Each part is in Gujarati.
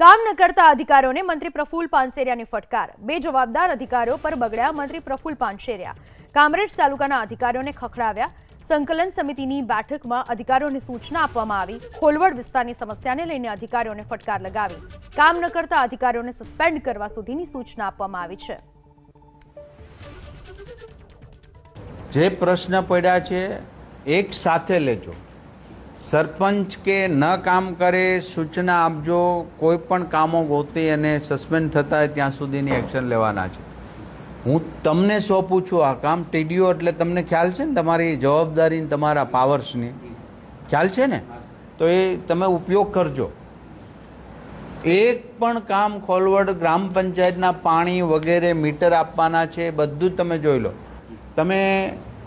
કામ ન કરતા અધિકારીઓને મંત્રી પ્રફુલ પાનસેરિયાની ફટકાર। બે જવાબદાર અધિકારીઓ પર બગડ્યા મંત્રી પ્રફુલ પાનસેરિયા। કામરેજ તાલુકાના અધિકારીઓને ખખડાવ્યા। સંકલન સમિતિની બેઠકમાં અધિકારીઓને સૂચના આપવામાં આવી। ખોલવડ વિસ્તારની સમસ્યાને લઈને અધિકારીઓને ફટકાર લગાવી। કામ ન કરતા અધિકારીઓને સસ્પેન્ડ કરવા સુધીની સૂચના આપવામાં આવી છે। જે પ્રશ્ન પડ્યા છે એક સાથે લેજો। સરપંચ કે ન કામ કરે સૂચના આપજો। કોઈ પણ કામો ગોતી અને સસ્પેન્ડ થતા હોય ત્યાં સુધીની એક્શન લેવાના છે। હું તમને સોંપું છું આ કામ। ટીડીઓ એટલે તમને ખ્યાલ છે ને તમારી જવાબદારી તમારા પાવર્સની ખ્યાલ છે ને, તો એ તમે ઉપયોગ કરજો। એક પણ કામ ખોલવડ ગ્રામ પંચાયતના પાણી વગેરે મીટર આપવાના છે, બધું જ તમે જોઈ લો। તમે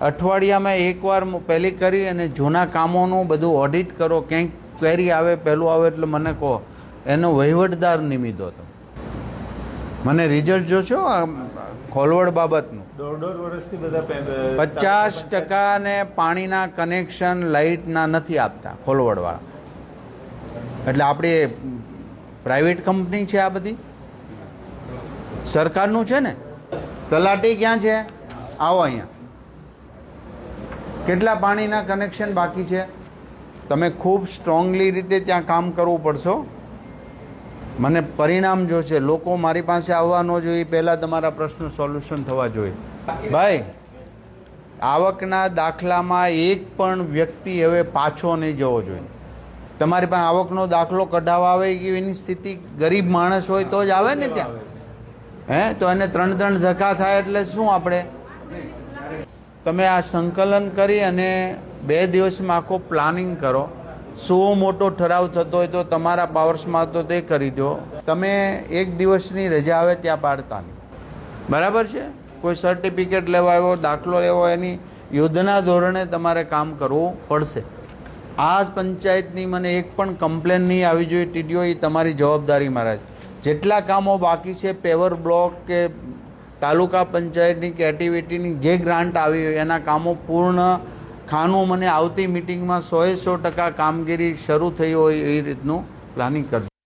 અઠવાડિયામાં એકવાર પહેલી કરી અને જૂના કામોનું બધું ઓડિટ કરો। ક્યાંક ક્વેરી આવે પહેલું આવે એટલે મને કહો, એનો વહીવટદાર નિમિત્તો તમે મને રિઝલ્ટ જોશો ખોલવડ બાબતનું। 1.5 વર્ષથી બધા 50% ને પાણીના કનેક્શન લાઇટના નથી આપતા ખોલવડવાળા। એટલે આપણી પ્રાઇવેટ કંપની છે આ બધી, સરકારનું છે ને। તલાટી ક્યાં છે? આવો અહીંયા। કેટલા પાણીના કનેક્શન બાકી છે? તમે ખૂબ સ્ટ્રોંગલી રીતે ત્યાં કામ કરવું પડશે। મને પરિણામ જોશે। લોકો મારી પાસે આવવા ન જોઈએ, પહેલાં તમારા પ્રશ્નો સોલ્યુશન થવા જોઈએ। ભાઈ, આવકના દાખલામાં એક પણ વ્યક્તિ હવે પાછો નહીં જવો જોઈએ। તમારી પાસે આવકનો દાખલો કઢાવવા આવે કે એની સ્થિતિ ગરીબ માણસ હોય તો જ આવે ને ત્યાં, તો એને 3 ધક્કા થાય એટલે શું આપણે તમે આ સંકલન કરી અને 2 દિવસમાં આખો પ્લાનિંગ કરો। શું મોટો ઠરાવ થતો હોય તો તમારા પાવર્સમાં તો તે કરી દો। તમે 1 દિવસની રજા આવે ત્યાં પાડતા નહીં, બરાબર છે? કોઈ સર્ટિફિકેટ લેવા આવ્યો, દાખલો લેવો, એની યુદ્ધના ધોરણે તમારે કામ કરવું પડશે। આ પંચાયતની મને એક પણ કમ્પ્લેન નહીં આવી જોઈએ ટીડીઓ, એ તમારી જવાબદારી મહારાજ। જેટલા કામો બાકી છે, પેવર બ્લોક કે તાલુકા પંચાયતની કે એક્ટિવિટીની જે ગ્રાન્ટ આવી હોય એના કામો પૂર્ણ ખાનું મને આવતી મિટિંગમાં 100% કામગીરી શરૂ થઈ હોય એ રીતનું પ્લાનિંગ કરજો।